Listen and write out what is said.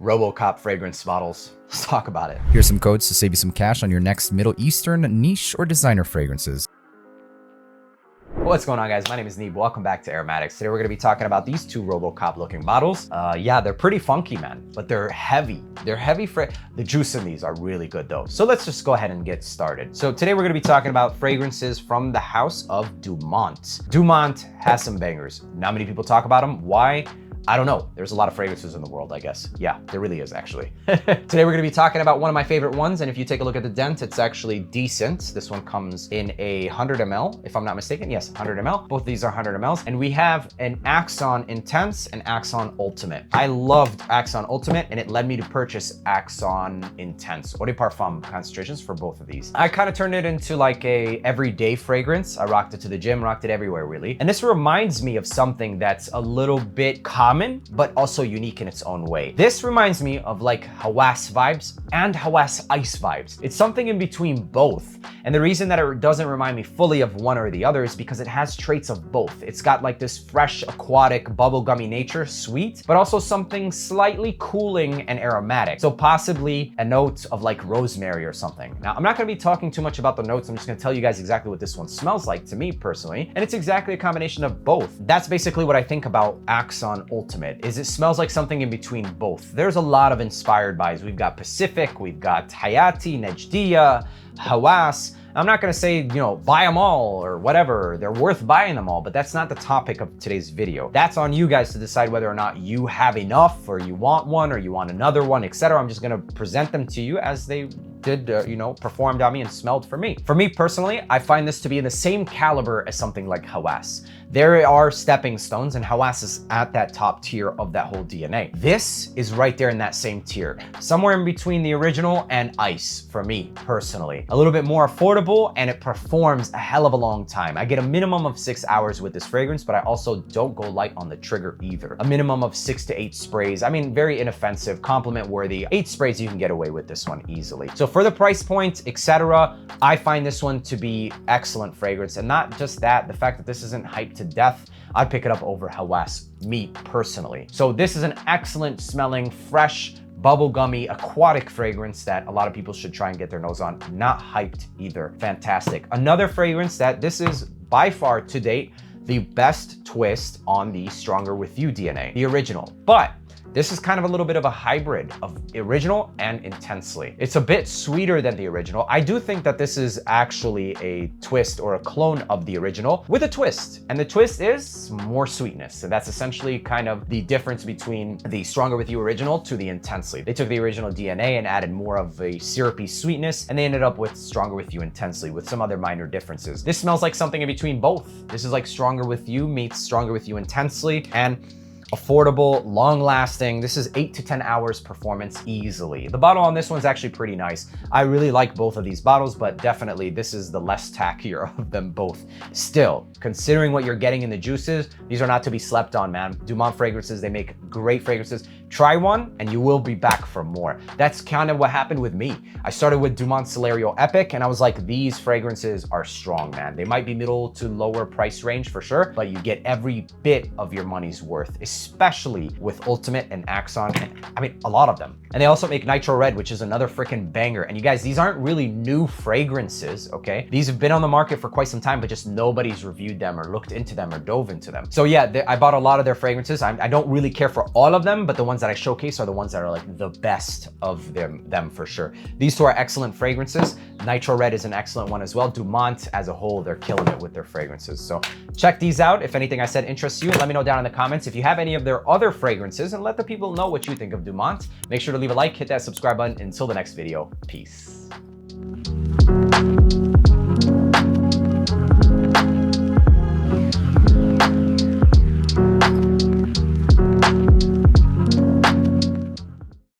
RoboCop fragrance bottles. Let's talk about it. Here's some codes to save you some cash on your next Middle Eastern niche or designer fragrances. What's going on, guys? My name is Neeb. Welcome back to Aromatics. Today we're going to be talking about these two RoboCop looking bottles. Yeah, they're pretty funky, man, but they're heavy. They're heavy. The juice in these are really good though. So let's just go ahead and get started. So today we're going to be talking about fragrances from the house of Dumont. Dumont has some bangers. Not many people talk about them. Why? I don't know. There's a lot of fragrances in the world, I guess. Yeah, there really is, actually. Today, we're gonna be talking about one of my favorite ones, and if you take a look at the dent, it's actually decent. This one comes in a 100 ml, if I'm not mistaken. Yes, 100 ml. Both of these are 100 mls. And we have an Axon Intense and Axon Ultimate. I loved Axon Ultimate, and it led me to purchase Axon Intense. Eau de Parfum concentrations for both of these. I kind of turned it into like a everyday fragrance. I rocked it to the gym, rocked it everywhere, really. And this reminds me of something that's a little bit common, but also unique in its own way. This reminds me of like Hawas vibes and Hawas ice vibes. It's something in between both. And the reason that it doesn't remind me fully of one or the other is because it has traits of both. It's got like this fresh, aquatic, bubblegummy nature, sweet, but also something slightly cooling and aromatic. So possibly a note of like rosemary or something. Now, I'm not gonna be talking too much about the notes. I'm just gonna tell you guys exactly what this one smells like to me personally. And it's exactly a combination of both. That's basically what I think about Axon Ultimate, is it smells like something in between both. There's a lot of inspired buys. We've got Pacific, we've got Hayati, Nejdia, Hawas. I'm not gonna say, buy them all or whatever. They're worth buying them all, but that's not the topic of today's video. That's on you guys to decide whether or not you have enough or you want one or you want another one, etc. I'm just gonna present them to you as they did, performed on me and smelled for me. For me personally, I find this to be in the same caliber as something like Hawas. There are stepping stones, and Hawas is at that top tier of that whole DNA. This is right there in that same tier, somewhere in between the original and Ice for me personally. A little bit more affordable, and it performs a hell of a long time. I get a minimum of 6 hours with this fragrance, but I also don't go light on the trigger either. A minimum of 6 to 8 sprays. I mean, very inoffensive, compliment worthy. 8 sprays, you can get away with this one easily. So for the price point, etc., I find this one to be excellent fragrance. And not just that, the fact that this isn't hyped to death, I'd pick it up over Hawas, me personally. So this is an excellent smelling, fresh, bubblegummy, aquatic fragrance that a lot of people should try and get their nose on. Not hyped either. Fantastic. Another fragrance that this is by far to date the best twist on the Stronger With You DNA, the original. But this is kind of a little bit of a hybrid of original and intensely. It's a bit sweeter than the original. I do think that this is actually a twist or a clone of the original with a twist. And the twist is more sweetness. So that's essentially kind of the difference between the Stronger With You original to the intensely. They took the original DNA and added more of a syrupy sweetness, and they ended up with Stronger With You intensely with some other minor differences. This smells like something in between both. This is like Stronger With You meets Stronger With You intensely, and affordable, long lasting. This is 8 to 10 hours performance easily. The bottle on this one's actually pretty nice. I really like both of these bottles, but definitely this is the less tackier of them both. Still, considering what you're getting in the juices, these are not to be slept on, man. Dumont fragrances, they make great fragrances. Try one and you will be back for more. That's kind of what happened with me. I started with Dumont Celerio Epic and I was like, these fragrances are strong, man. They might be middle to lower price range for sure, but you get every bit of your money's worth, especially with Ultimate and Axon, and I mean, a lot of them. And they also make Nitro Red, which is another freaking banger. And you guys, these aren't really new fragrances, okay? These have been on the market for quite some time, but just nobody's reviewed them or looked into them or dove into them. So yeah, I bought a lot of their fragrances. I don't really care for all of them, but the ones that I showcase are the ones that are like the best of them for sure. These two are excellent fragrances. Nitro Red is an excellent one as well. Dumont as a whole, they're killing it with their fragrances. So check these out. If anything I said interests you, let me know down in the comments if you have any of their other fragrances, and let the people know what you think of Dumont. Make sure to leave a like, hit that subscribe button. Until the next video, peace.